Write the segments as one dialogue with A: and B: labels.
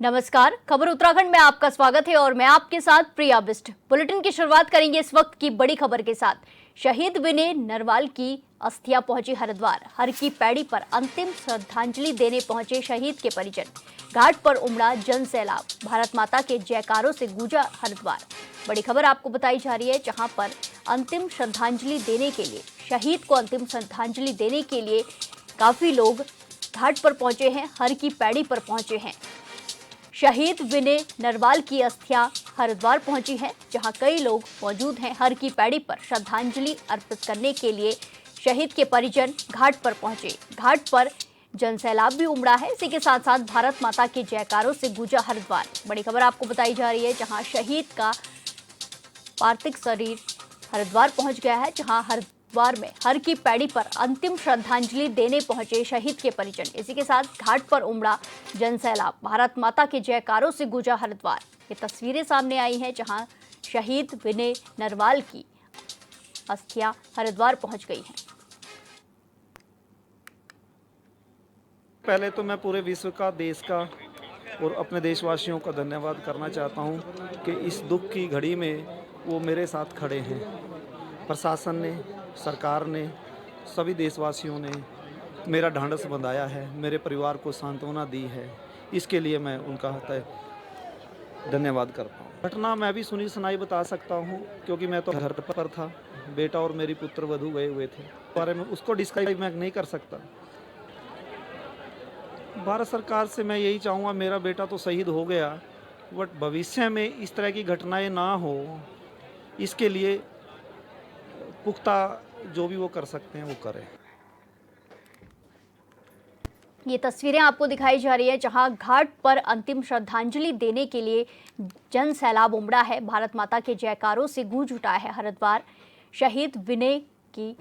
A: नमस्कार, खबर उत्तराखंड में आपका स्वागत है और मैं आपके साथ प्रिया बिष्ट। बुलेटिन की शुरुआत करेंगे इस वक्त की बड़ी खबर के साथ। शहीद विनय नरवाल की अस्थियां पहुंची हरिद्वार। हर की पैड़ी पर अंतिम श्रद्धांजलि देने पहुंचे शहीद के परिजन। घाट पर उमड़ा जन सैलाब। भारत माता के जयकारों से गूंजा हरिद्वार। बड़ी खबर आपको बताई जा रही है, जहां पर अंतिम श्रद्धांजलि देने के लिए, शहीद को अंतिम श्रद्धांजलि देने के लिए काफी लोग घाट पर पहुंचे हैं, हर की पैड़ी पर पहुंचे हैं। शहीद विनय नरवाल की अस्थियां हरिद्वार पहुंची हैं, जहां कई लोग मौजूद हैं। हर की पैड़ी पर श्रद्धांजलि अर्पित करने के लिए शहीद के परिजन घाट पर पहुंचे। घाट पर जनसैलाब भी उमड़ा है। इसी के साथ साथ भारत माता के जयकारों से गूंजा हरिद्वार। बड़ी खबर आपको बताई जा रही है, जहां शहीद का पार्थिव शरीर हरिद्वार पहुंच गया है, जहां हरिद्वार में हर की पैड़ी पर अंतिम श्रद्धांजलि देने पहुंचे शहीद के परिजन। इसी के साथ घाट पर उमड़ा जनसैलाब। भारत माता के जयकारों से गूंजा हरिद्वार। ये तस्वीरें सामने आई हैं, जहां शहीद विनय नरवाल की अस्थियां हरिद्वार पहुंच गई हैं।
B: पहले तो मैं पूरे विश्व का, देश का और अपने देशवासियों का धन्यवाद करना चाहता हूं कि इस दुख की घड़ी में वो मेरे साथ खड़े हैं। प्रशासन ने, सरकार ने, सभी देशवासियों ने मेरा ढांढस बंधाया है, मेरे परिवार को सांत्वना दी है। इसके लिए मैं उनका धन्यवाद करता हूँ। घटना मैं भी सुनी सुनाई बता सकता हूँ, क्योंकि मैं तो घर पर था। बेटा और मेरी पुत्र वधू गए हुए थे, बारे में उसको डिस्क्राइब मैं नहीं कर सकता। भारत सरकार से मैं यही चाहूँगा, मेरा बेटा तो शहीद हो गया, बट भविष्य में इस तरह की घटनाएं ना हो, इसके लिए पुख्ता जो भी वो कर सकते हैं वो करें।
A: ये तस्वीरें आपको दिखाई जा रही है, जहां घाट पर अंतिम श्रद्धांजलि देने के लिए जन सैलाब उमड़ा है। भारत माता के जयकारों से गूंज उठा है हरिद्वार। शहीद विनय की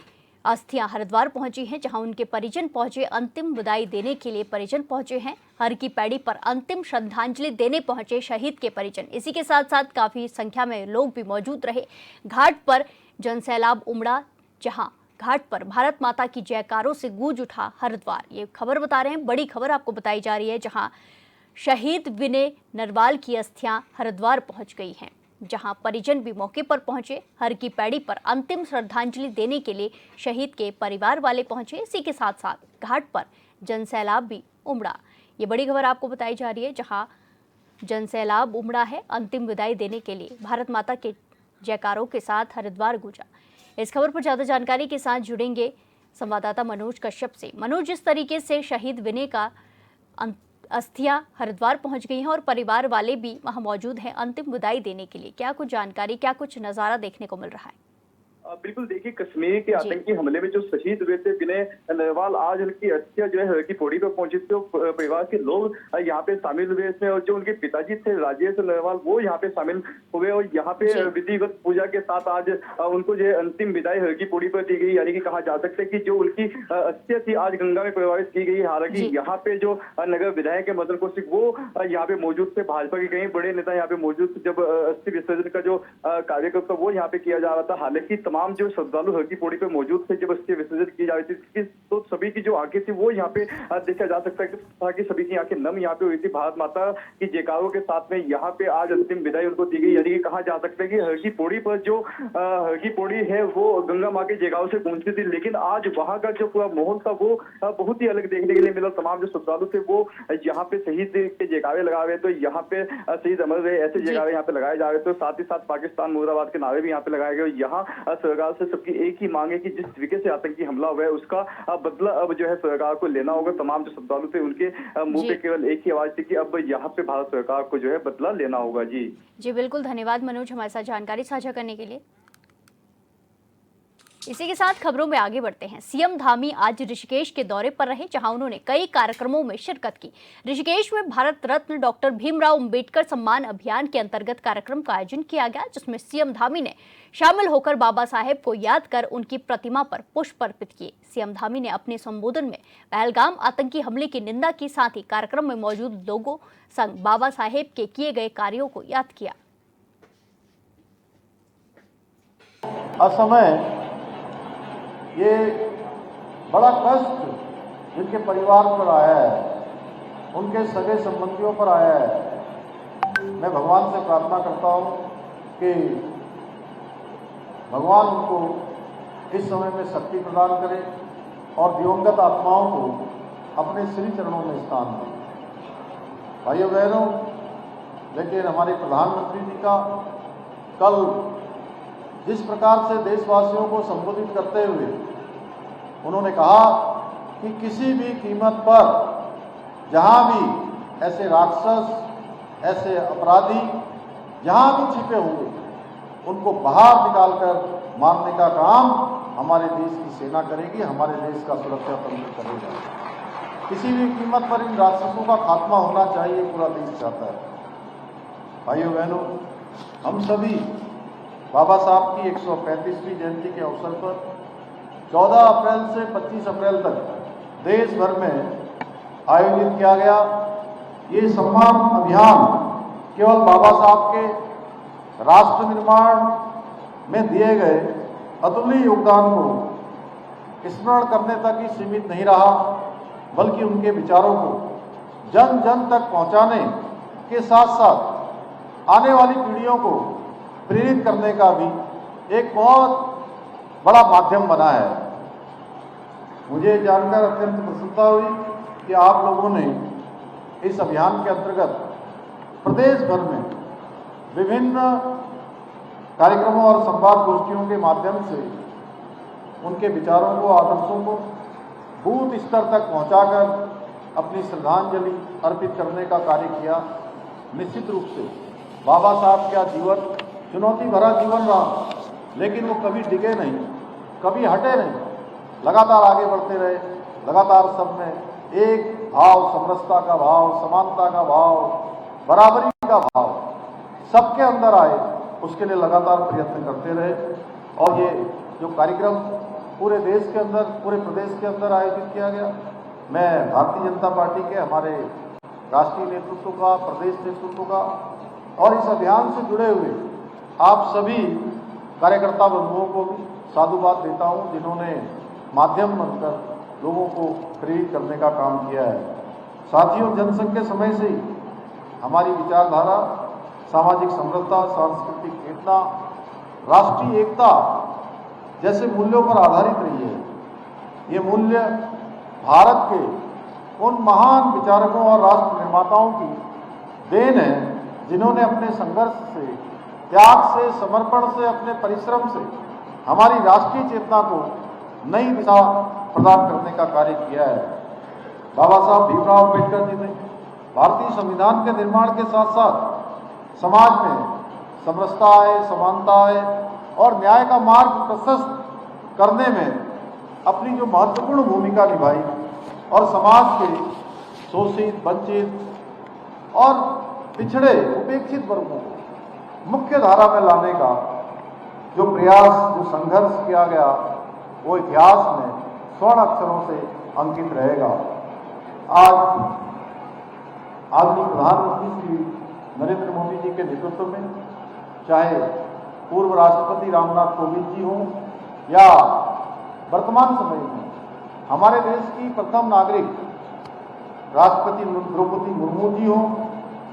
A: अस्थियां हरिद्वार पहुंची हैं, जहां उनके परिजन पहुंचे। अंतिम विदाई देने के लिए परिजन पहुंचे हैं। हर की पैड़ी पर अंतिम श्रद्धांजलि देने पहुंचे शहीद के परिजन। इसी के साथ साथ काफी संख्या में लोग भी मौजूद रहे। घाट पर जनसैलाब उमड़ा, जहां घाट पर भारत माता की जयकारों से गूंज उठा हरिद्वार। ये खबर बता रहे हैं, बड़ी खबर आपको बताई जा रही है, जहां शहीद विनय नरवाल की अस्थियां हरिद्वार पहुंच गई हैं, जहां परिजन भी मौके पर पहुंचे। हर की पैड़ी पर अंतिम श्रद्धांजलि देने के लिए शहीद के परिवार वाले पहुंचे। इसी के साथ साथ घाट पर जनसैलाब भी उमड़ा। ये बड़ी खबर आपको बताई जा रही है, जहां जनसैलाब उमड़ा है। अंतिम विदाई देने के लिए भारत माता के जयकारों के साथ हरिद्वार गूंजा। इस खबर पर ज्यादा जानकारी के साथ जुड़ेंगे संवाददाता मनोज कश्यप से। मनोज, जिस तरीके से शहीद विनय का अस्थियां हरिद्वार पहुंच गई हैं और परिवार वाले भी वहां मौजूद हैं अंतिम विदाई देने के लिए, क्या कुछ जानकारी, क्या कुछ नजारा देखने को मिल रहा है?
C: बिल्कुल, देखिए, कश्मीर के आतंकी हमले में जो शहीद हुए थे विनय नरवाल, आज उनकी अस्थियां जो है की पौड़ी पर पहुंची थी। परिवार के लोग यहाँ पे शामिल हुए इसमें, और जो उनके पिताजी थे राजेश नरवाल, वो यहाँ पे शामिल हुए और यहाँ पे विधिवत पूजा के साथ आज उनको जो अंतिम विदाई की पौड़ी पर दी गई। यानी कि कहा जा सकता है कि जो उनकी अस्थियां थी आज गंगा में प्रवाहित की गई। हालांकि यहाँ पे जो नगर विधायक है मदन कौशिक, वो यहाँ पे मौजूद थे। भाजपा के कई बड़े नेता यहाँ पे मौजूद थे जब अस्थि विसर्जन का जो कार्यक्रम था वो यहाँ पे किया जा रहा था। हालांकि तमाम जो श्रद्धालु हर की पौड़ी पे मौजूद थे जब अस्थि विसर्जन की जा रही थी, तो सभी की जो आंखें थी वो यहाँ पे देखा जा सकता है कि सभी की आंखें नम यहाँ पे हुई थी। भारत माता की जयकारों के साथ में यहाँ पे आज अंतिम विदाई उनको दी गई। यानी कि कहा जा सकता है कि हर की पौड़ी पर जो हर की पौड़ी है वो गंगा माँ के जयकारों से गूंजती थी, लेकिन आज वहाँ का जो पूरा माहौल था वो बहुत ही अलग देखने के लिए मिला। तमाम जो श्रद्धालु थे वो यहाँ पे शहीद के जयकारे लगा रहे, तो यहाँ पे शहीद अमर रहे ऐसे जयकारे यहाँ पे लगाए जा रहे थे। साथ ही साथ पाकिस्तान मुर्दाबाद के नारे भी यहाँ पे लगाए गए। यहाँ सरकार से सबकी एक ही मांग है कि जिस तरीके से आतंकी हमला हुआ है उसका बदला अब जो है सरकार को लेना होगा। तमाम जो श्रद्धालु थे उनके मुंह पे केवल एक ही आवाज थी कि अब यहाँ पे भारत सरकार को जो है बदला लेना होगा। जी
A: बिल्कुल, धन्यवाद मनोज हमारे साथ जानकारी साझा करने के लिए। इसी के साथ खबरों में आगे बढ़ते हैं। सीएम धामी आज ऋषिकेश के दौरे पर रहे, जहां उन्होंने कई कार्यक्रमों में शिरकत की। ऋषिकेश में भारत रत्न डॉक्टर भीमराव अंबेडकर सम्मान अभियान के अंतर्गत कार्यक्रम का आयोजन किया गया, जिसमें सीएम धामी ने शामिल होकर बाबा साहेब को याद कर उनकी प्रतिमा पर पुष्प अर्पित किए। सीएम धामी ने अपने संबोधन में पहलगाम आतंकी हमले की निंदा की, साथ ही कार्यक्रम में मौजूद लोगों संग बाबा साहेब के किए गए कार्यों को याद किया।
D: असमय ये बड़ा कष्ट जिनके परिवार पर आया है, उनके सगे संबंधियों पर आया है। मैं भगवान से प्रार्थना करता हूँ कि भगवान उनको इस समय में शक्ति प्रदान करें और दिवंगत आत्माओं को अपने श्री चरणों में स्थान दें। भाइयों बहनों, लेकिन हमारे प्रधानमंत्री जी का कल जिस प्रकार से देशवासियों को संबोधित करते हुए उन्होंने कहा कि किसी भी कीमत पर जहाँ भी ऐसे राक्षस, ऐसे अपराधी जहाँ भी छिपे होंगे उनको बाहर निकालकर मारने का काम हमारे देश की सेना करेगी, हमारे देश का सुरक्षा तंत्र करेगा। किसी भी कीमत पर इन राक्षसों का खात्मा होना चाहिए, पूरा देश चाहता है। भाइयों बहनों, हम सभी बाबा साहब की 135वीं जयंती के अवसर पर 14 अप्रैल से 25 अप्रैल तक देश भर में आयोजित किया गया ये सम्मान अभियान केवल बाबा साहब के राष्ट्र निर्माण में दिए गए अतुलनीय योगदान को स्मरण करने तक ही सीमित नहीं रहा, बल्कि उनके विचारों को जन जन तक पहुंचाने के साथ साथ आने वाली पीढ़ियों को प्रेरित करने का भी एक बहुत बड़ा माध्यम बना है। मुझे जानकर अत्यंत प्रसन्नता हुई कि आप लोगों ने इस अभियान के अंतर्गत प्रदेश भर में विभिन्न कार्यक्रमों और संवाद गोष्ठियों के माध्यम से उनके विचारों को, आदर्शों को बूथ स्तर तक पहुंचाकर अपनी श्रद्धांजलि अर्पित करने का कार्य किया। निश्चित रूप से बाबा साहब का जीवन चुनौती भरा जीवन रहा, लेकिन वो कभी डिगे नहीं, कभी हटे नहीं, लगातार आगे बढ़ते रहे। लगातार सब में एक भाव, समरसता का भाव, समानता का भाव, बराबरी का भाव सबके अंदर आए, उसके लिए लगातार प्रयत्न करते रहे। और ये जो कार्यक्रम पूरे देश के अंदर, पूरे प्रदेश के अंदर आयोजित किया गया, मैं भारतीय जनता पार्टी के हमारे राष्ट्रीय नेतृत्व का, प्रदेश नेतृत्व का और इस अभियान से जुड़े हुए आप सभी कार्यकर्ता बंधुओं को भी साधुवाद देता हूं, जिन्होंने माध्यम बनकर लोगों को प्रेरित करने का काम किया है। साथियों, जनसंघ के समय से ही हमारी विचारधारा सामाजिक समरसता, सांस्कृतिक चेतना, राष्ट्रीय एकता जैसे मूल्यों पर आधारित रही है। ये मूल्य भारत के उन महान विचारकों और राष्ट्र निर्माताओं की देन है, जिन्होंने अपने संघर्ष से, त्याग से, समर्पण से, अपने परिश्रम से हमारी राष्ट्रीय चेतना को नई दिशा प्रदान करने का कार्य किया है। बाबा साहब भीमराव अम्बेडकर जी ने भारतीय संविधान के निर्माण के साथ साथ समाज में समरसता आए, समानता आए और न्याय का मार्ग प्रशस्त करने में अपनी जो महत्वपूर्ण भूमिका निभाई और समाज के शोषित, वंचित और पिछड़े, उपेक्षित वर्गों को मुख्य धारा में लाने का जो प्रयास, जो संघर्ष किया गया, वो इतिहास में स्वर्ण अक्षरों से अंकित रहेगा। आज आदरणीय प्रधानमंत्री श्री नरेंद्र मोदी जी के नेतृत्व में, चाहे पूर्व राष्ट्रपति रामनाथ कोविंद जी हों या वर्तमान समय में हमारे देश की प्रथम नागरिक राष्ट्रपति द्रौपदी मुर्मू जी हों,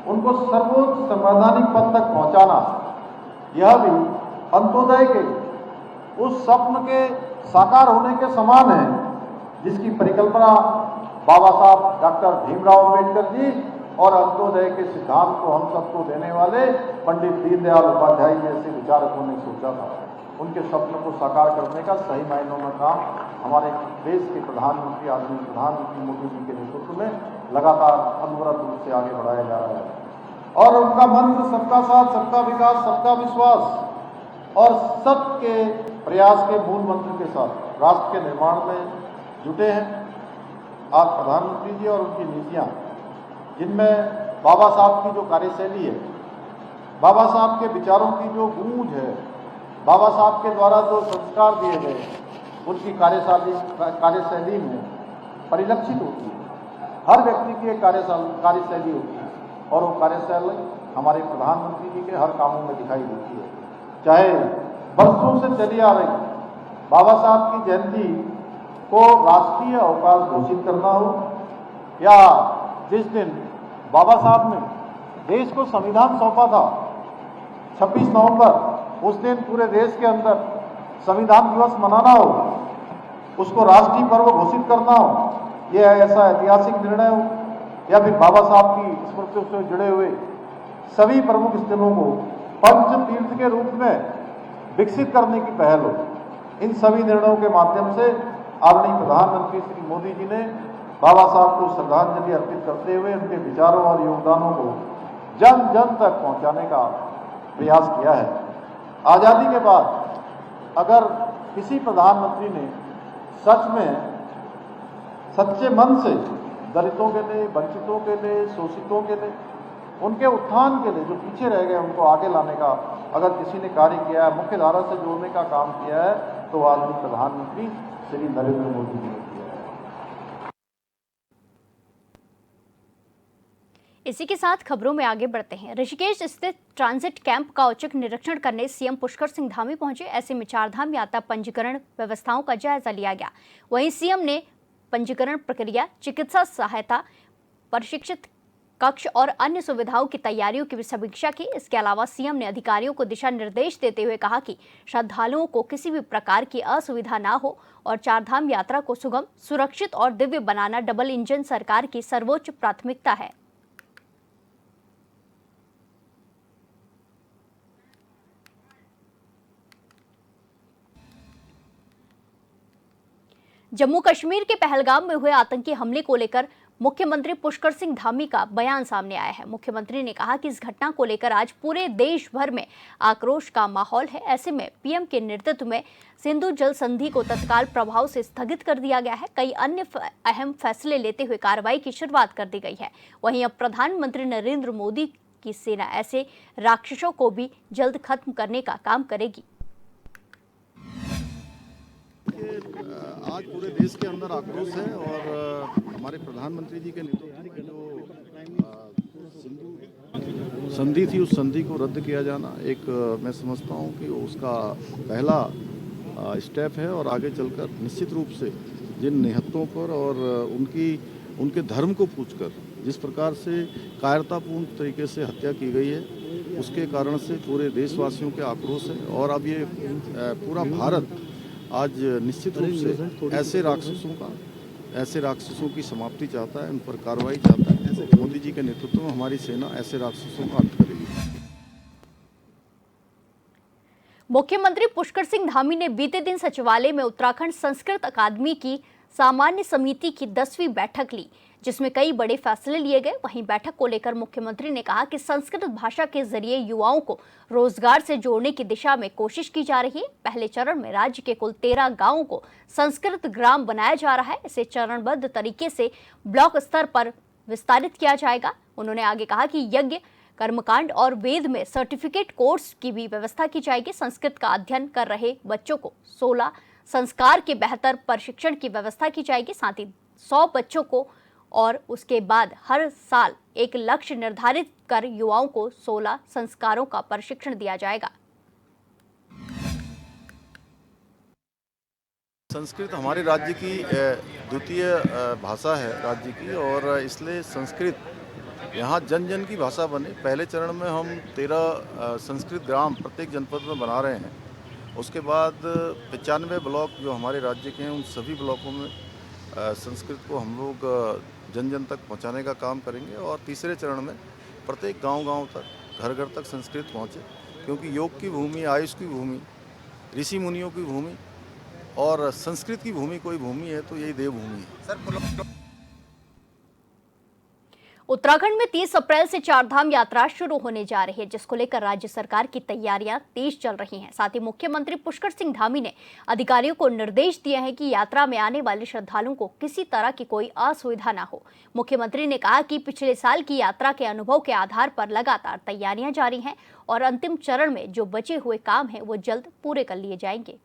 D: उनको सर्वोच्च संवैधानिक पद तक पहुंचाना, यह भी अंत्योदय के उस स्वप्न के साकार होने के समान है, जिसकी परिकल्पना बाबा साहब डॉक्टर भीमराव अम्बेडकर जी और अंत्योदय के सिद्धांत को हम सबको देने वाले पंडित दीनदयाल उपाध्याय जैसे विचारकों ने सोचा था। उनके स्वप्न को साकार करने का सही मायनों में काम हमारे देश के प्रधानमंत्री, आदरणीय प्रधानमंत्री मोदी जी के नेतृत्व में लगातार अनवरत रूप से आगे बढ़ाया जा रहा है। और उनका मंत्र सबका साथ, सबका विकास, सबका विश्वास और सबके प्रयास के मूल मंत्र के साथ राष्ट्र के निर्माण में जुटे हैं। आज प्रधानमंत्री जी और उनकी नीतियाँ, जिनमें बाबा साहब की जो कार्यशैली है, बाबा साहब के विचारों की जो गूंज है, बाबा साहब के द्वारा जो संस्कार दिए गए, उनकी कार्यशैली में परिलक्षित होती है। हर व्यक्ति की एक कार्यशैली होती है और वो कार्यशैली हमारे प्रधानमंत्री जी के हर कामों में दिखाई देती है। चाहे वर्षों से चली आ रही बाबा साहब की जयंती को राष्ट्रीय अवकाश घोषित करना हो या जिस दिन बाबा साहब ने देश को संविधान सौंपा था 26 नवंबर, उस दिन पूरे देश के अंदर संविधान दिवस मनाना हो, उसको राष्ट्रीय पर्व घोषित करना हो, यह ऐसा ऐतिहासिक निर्णय हो, या फिर बाबा साहब की स्मृतियों से जुड़े हुए सभी प्रमुख स्थलों को पंच तीर्थ के रूप में विकसित करने की पहल हो, इन सभी निर्णयों के माध्यम से आदरणीय प्रधानमंत्री श्री मोदी जी ने बाबा साहब को श्रद्धांजलि अर्पित करते हुए उनके विचारों और योगदानों को जन जन तक पहुंचाने का प्रयास किया है। आज़ादी के बाद अगर किसी प्रधानमंत्री ने सच में सच्चे मन से दलितों के लिए, वंचितों के लिए, शोषितों के लिए, उनके उत्थान के लिए, जो पीछे रह गए उनको आगे लाने का अगर किसी ने कार्य किया है, मुख्य धारा से जोड़ने का काम किया है, तो आदरणीय प्रधानमंत्री श्री नरेंद्र मोदी जी ने किया है।
A: इसी के साथ खबरों में आगे बढ़ते हैं। ऋषिकेश स्थित ट्रांजिट कैंप का औचक निरीक्षण करने सीएम पुष्कर सिंह धामी पहुंचे। ऐसे में चारधाम यात्रा पंजीकरण व्यवस्थाओं का जायजा लिया गया। वहीं सीएम ने पंजीकरण प्रक्रिया, चिकित्सा सहायता, प्रशिक्षित कक्ष और अन्य सुविधाओं की तैयारियों की भी समीक्षा की। इसके अलावा सीएम ने अधिकारियों को दिशा निर्देश देते हुए कहा कि श्रद्धालुओं को किसी भी प्रकार की असुविधा ना हो और चारधाम यात्रा को सुगम, सुरक्षित और दिव्य बनाना डबल इंजन सरकार की सर्वोच्च प्राथमिकता है। जम्मू कश्मीर के पहलगाम में हुए आतंकी हमले को लेकर मुख्यमंत्री पुष्कर सिंह धामी का बयान सामने आया है। मुख्यमंत्री ने कहा कि इस घटना को लेकर आज पूरे देश भर में आक्रोश का माहौल है। ऐसे में पीएम के नेतृत्व में सिंधु जल संधि को तत्काल प्रभाव से स्थगित कर दिया गया है। कई अन्य अहम फैसले लेते हुए कार्रवाई की शुरुआत कर दी गई है। वहीं अब प्रधानमंत्री नरेंद्र मोदी की सेना ऐसे राक्षसों को भी जल्द खत्म करने का काम करेगी।
E: आज पूरे देश के अंदर आक्रोश है और हमारे प्रधानमंत्री जी के नेतृत्व में जो सिंधु संधि थी, उस संधि को रद्द किया जाना एक मैं समझता हूं कि उसका पहला स्टेप है। और आगे चलकर निश्चित रूप से जिन निहत्तों पर और उनके धर्म को पूछकर जिस प्रकार से कायरतापूर्ण तरीके से हत्या की गई है, उसके कारण से पूरे देशवासियों के आक्रोश है। और अब ये पूरा भारत आज निश्चित रूप से ऐसे राक्षसों की समाप्ति चाहता है, उन पर कार्रवाई चाहता है। मोदी जी के नेतृत्व में हमारी सेना ऐसे राक्षसों का अंत करेगी।
A: मुख्यमंत्री पुष्कर सिंह धामी ने बीते दिन सचिवालय में उत्तराखंड संस्कृत अकादमी की सामान्य समिति की 10वीं बैठक ली, जिसमें कई बड़े फैसले लिए गए। वहीं बैठक को लेकर मुख्यमंत्री ने कहा कि संस्कृत भाषा के जरिए युवाओं को रोजगार से जोड़ने की दिशा में कोशिश की जा रही है। पहले चरण में राज्य के कुल 13 गांवों को संस्कृत ग्राम बनाया जा रहा है। इसे चरणबद्ध तरीके से ब्लॉक स्तर पर विस्तारित किया जाएगा। उन्होंने आगे कहा कि यज्ञ, कर्मकांड और वेद में सर्टिफिकेट कोर्स की भी व्यवस्था की जाएगी। संस्कृत का अध्ययन कर रहे बच्चों को 16 संस्कार के बेहतर प्रशिक्षण की व्यवस्था की जाएगी। साथ ही 100 बच्चों को और उसके बाद हर साल एक लक्ष्य निर्धारित कर युवाओं को 16 संस्कारों का प्रशिक्षण दिया जाएगा।
E: संस्कृत हमारे राज्य की द्वितीय भाषा है राज्य की, और इसलिए संस्कृत यहाँ जन जन की भाषा बने। पहले चरण में हम 13 संस्कृत ग्राम प्रत्येक जनपद में बना रहे हैं। उसके बाद 95 ब्लॉक जो हमारे राज्य के हैं, उन सभी ब्लॉकों में संस्कृत को हम लोग जन जन तक पहुंचाने का काम करेंगे। और तीसरे चरण में प्रत्येक गांव तक, घर घर तक संस्कृत पहुंचे, क्योंकि योग की भूमि, आयुष की भूमि, ऋषि मुनियों की भूमि और संस्कृत की भूमि कोई भूमि है तो यही देवभूमि है।
A: उत्तराखंड में 30 अप्रैल से चारधाम यात्रा शुरू होने जा रही है, जिसको लेकर राज्य सरकार की तैयारियां तेज चल रही हैं। साथ ही मुख्यमंत्री पुष्कर सिंह धामी ने अधिकारियों को निर्देश दिए हैं कि यात्रा में आने वाले श्रद्धालुओं को किसी तरह की कोई असुविधा न हो। मुख्यमंत्री ने कहा कि पिछले साल की यात्रा के अनुभव के आधार पर लगातार तैयारियां जारी हैं और अंतिम चरण में जो बचे हुए काम है वो जल्द पूरे कर लिए जाएंगे।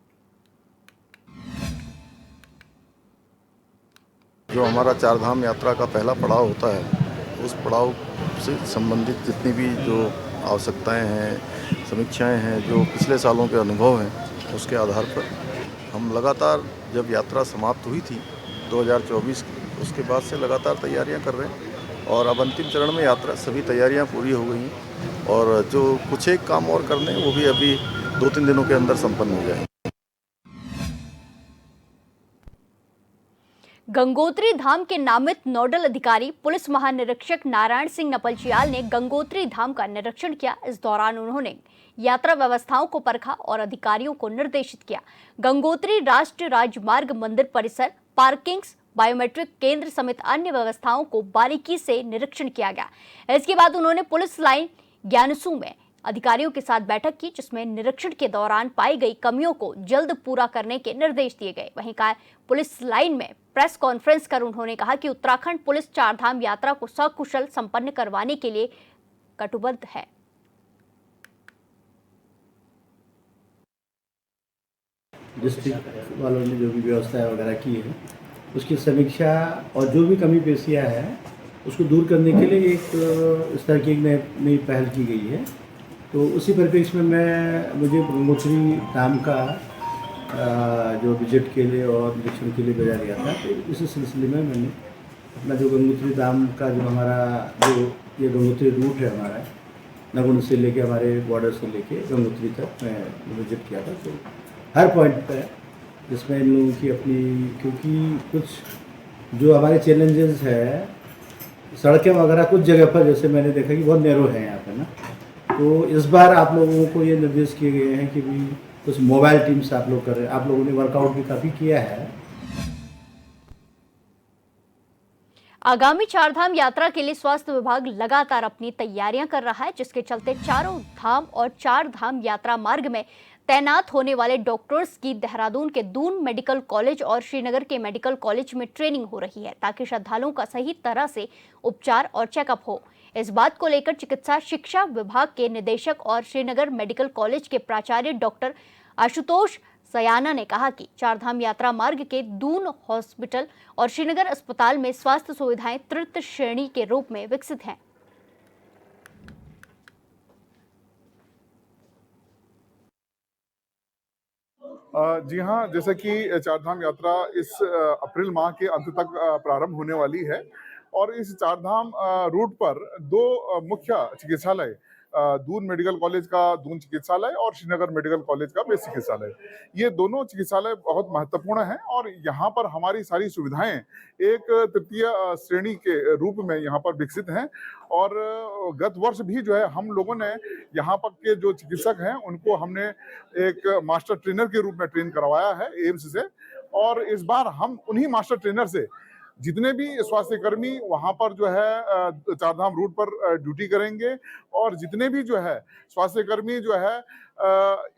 E: जो हमारा चारधाम यात्रा का पहला पड़ाव होता है, उस पड़ाव से संबंधित जितनी भी जो आवश्यकताएं हैं, समीक्षाएं हैं, जो पिछले सालों के अनुभव हैं, उसके आधार पर हम लगातार, जब यात्रा समाप्त हुई थी 2024 की, उसके बाद से लगातार तैयारियां कर रहे हैं। और अब अंतिम चरण में यात्रा सभी तैयारियां पूरी हो गई हैं और जो कुछ एक काम और करने हैं वो भी अभी 2-3 दिनों के अंदर संपन्न हो जाएंगे।
A: गंगोत्री धाम के नामित नोडल अधिकारी पुलिस महानिरीक्षक नारायण सिंह नपलचियाल ने गंगोत्री धाम का निरीक्षण किया। इस दौरान उन्होंने यात्रा व्यवस्थाओं को परखा और अधिकारियों को निर्देशित किया। गंगोत्री राष्ट्रीय राजमार्ग मंदिर परिसर, पार्किंग्स, बायोमेट्रिक केंद्र समेत अन्य व्यवस्थाओं को बारीकी से निरीक्षण किया गया। इसके बाद उन्होंने पुलिस लाइन ज्ञानसू में अधिकारियों के साथ बैठक की, जिसमें निरीक्षण के दौरान पाई गई कमियों को जल्द पूरा करने के निर्देश दिए गए। वहीं पुलिस लाइन में प्रेस कॉन्फ्रेंस कर उन्होंने कहा कि उत्तराखंड पुलिस चारधाम यात्रा को सकुशल संपन्न करवाने के लिए कटिबद्ध है।
F: डिस्ट्रिक्ट वालों ने जो भी व्यवस्था वगैरह की है उसकी समीक्षा और जो भी कमी पेशियाँ हैं उसको दूर करने के लिए एक इस तरह की एक नई पहल की गई है। तो उसी परिप्रेक्ष्य में मुझे गंगोत्री धाम का जो विजिट के लिए और निरीक्षण के लिए भेजा गया था। तो इसी सिलसिले में मैंने अपना जो गंगोत्री धाम का जो हमारा जो ये गंगोत्री रूट है हमारा नगुन से लेके हमारे बॉर्डर से लेके गंगोत्री तक मैं विजिट किया था। तो हर पॉइंट पे जिसमें इन लोगों की अपनी, क्योंकि कुछ जो हमारे चैलेंजेस है सड़कें वगैरह कुछ जगह पर जैसे मैंने देखा कि बहुत नैरो है यहाँ पर ना, तो इस बार आप लोगों को ये निर्देश किए गए हैं कि भी कुछ मोबाइल टीम्स आप लोग कर रहे हैं। आप लोगों ने वर्कआउट भी काफ़ी किया है।
A: आगामी चारधाम यात्रा के लिए स्वास्थ्य विभाग लगातार अपनी तैयारियां कर रहा है, जिसके चलते चारों धाम और चार धाम यात्रा मार्ग में तैनात होने वाले डॉक्टर्स की देहरादून के दून मेडिकल कॉलेज और श्रीनगर के मेडिकल कॉलेज में ट्रेनिंग हो रही है, ताकि श्रद्धालुओं का सही तरह से उपचार और चेकअप हो। इस बात को लेकर चिकित्सा शिक्षा विभाग के निदेशक और श्रीनगर मेडिकल कॉलेज के प्राचार्य डॉक्टर आशुतोष सयाना ने कहा कि चारधाम यात्रा मार्ग के दून हॉस्पिटल और श्रीनगर अस्पताल में स्वास्थ्य सुविधाएं तृतीय श्रेणी के रूप में विकसित हैं।
G: जी हाँ, जैसे कि चारधाम यात्रा इस अप्रैल माह के अंत तक प्रारंभ होने वाली है और इस चारधाम रूट पर दो मुख्य चिकित्सालय, दून मेडिकल कॉलेज का दून चिकित्सालय और श्रीनगर मेडिकल कॉलेज का बेस चिकित्सालय, ये दोनों चिकित्सालय बहुत महत्वपूर्ण हैं और यहाँ पर हमारी सारी सुविधाएं एक तृतीय श्रेणी के रूप में यहाँ पर विकसित हैं। और गत वर्ष भी जो है हम लोगों ने यहाँ पर के जो चिकित्सक हैं उनको हमने एक मास्टर ट्रेनर के रूप में ट्रेन करवाया है एम्स से, और इस बार हम उन्हीं मास्टर ट्रेनर से जितने भी स्वास्थ्य कर्मी वहां पर जो है चारधाम रूट पर ड्यूटी करेंगे और जितने भी जो है स्वास्थ्य कर्मी जो है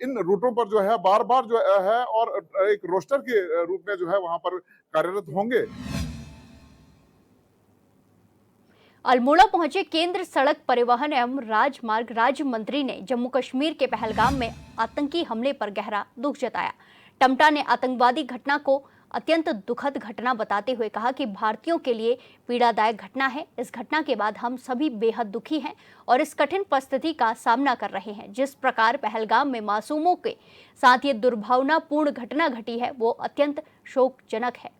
G: इन रूटों पर जो है बार बार जो है और एक रोस्टर के रूप में जो है वहां पर कार्यरत होंगे।
A: अल्मोड़ा पहुंचे केंद्र सड़क परिवहन एवं राजमार्ग राज्य मंत्री ने जम्मू कश्मीर के पहलगाम में आतंकी हमले पर गहरा दुख जताया। टम्टा ने आतंकवादी घटना को अत्यंत दुखद घटना बताते हुए कहा कि भारतीयों के लिए पीड़ादायक घटना है। इस घटना के बाद हम सभी बेहद दुखी हैं और इस कठिन परिस्थिति का सामना कर रहे हैं। जिस प्रकार पहलगाम में मासूमों के साथ ये दुर्भावनापूर्ण घटना घटी है वो अत्यंत शोकजनक है।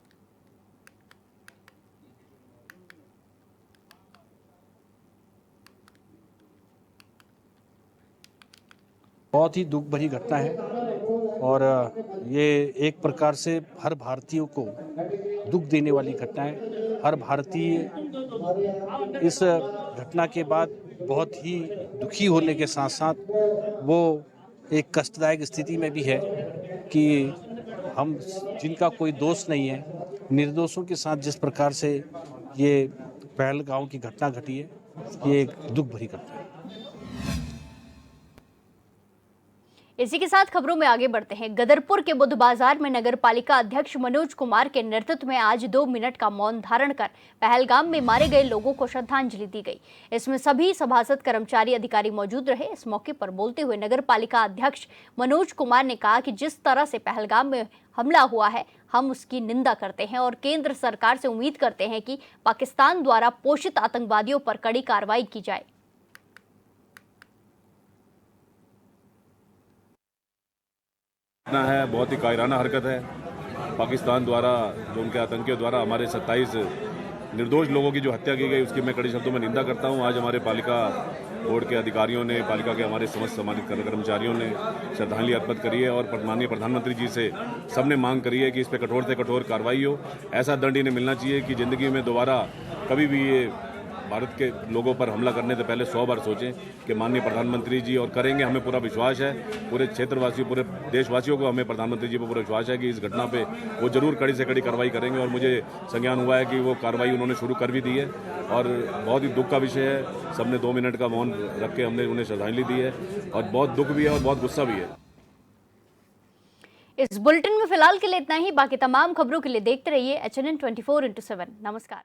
H: बहुत ही दुख भरी घटना है और ये एक प्रकार से हर भारतीयों को दुख देने वाली घटना है। हर भारतीय इस घटना के बाद बहुत ही दुखी होने के साथ साथ वो एक कष्टदायक स्थिति में भी है कि हम जिनका कोई दोष नहीं है, निर्दोषों के साथ जिस प्रकार से ये पहलगाम की घटना घटी है, ये एक दुख भरी घटना है।
A: इसी के साथ खबरों में आगे बढ़ते हैं। गदरपुर के बुद्ध बाजार में नगर पालिका अध्यक्ष मनोज कुमार के नेतृत्व में आज 2 मिनट का मौन धारण कर पहलगाम में मारे गए लोगों को श्रद्धांजलि दी गई। इसमें सभी सभासद, कर्मचारी, अधिकारी मौजूद रहे। इस मौके पर बोलते हुए नगर पालिका अध्यक्ष मनोज कुमार ने कहा कि जिस तरह से पहलगाम में हमला हुआ है हम उसकी निंदा करते हैं और केंद्र सरकार से उम्मीद करते हैं कि पाकिस्तान द्वारा पोषित आतंकवादियों पर कड़ी कार्रवाई की जाए।
I: है बहुत ही कायराना हरकत है। पाकिस्तान द्वारा जो उनके आतंकियों द्वारा हमारे 27 निर्दोष लोगों की जो हत्या की गई उसकी मैं कड़े शब्दों में निंदा करता हूं। आज हमारे पालिका बोर्ड के अधिकारियों ने, पालिका के हमारे समस्त सामाजिक कर्मचारियों ने श्रद्धांजलि अर्पित करी है और माननीय प्रधानमंत्री जी से सबने मांग करी है कि इस पर कठोर से कठोर कार्रवाई हो। ऐसा दंड इन्हें मिलना चाहिए कि ज़िंदगी में दोबारा कभी भी ये भारत के लोगों पर हमला करने से पहले 100 बार सोचें कि माननीय प्रधानमंत्री जी और करेंगे। हमें पूरा विश्वास है, पूरे क्षेत्रवासियों, पूरे देशवासियों को हमें प्रधानमंत्री जी पर पूरा विश्वास है कि इस घटना पे वो जरूर कड़ी से कड़ी कार्रवाई करेंगे। और मुझे संज्ञान हुआ है कि वो कार्रवाई उन्होंने शुरू कर भी दी है और बहुत ही दुख का विषय है। सबने 2 मिनट का मौन रख के हमने उन्हें श्रद्धांजलि दी है और बहुत दुख भी है और बहुत गुस्सा भी है।
A: इस बुलेटिन में फिलहाल के लिए इतना ही। बाकी तमाम खबरों के लिए देखते रहिए HNN 24/7। नमस्कार।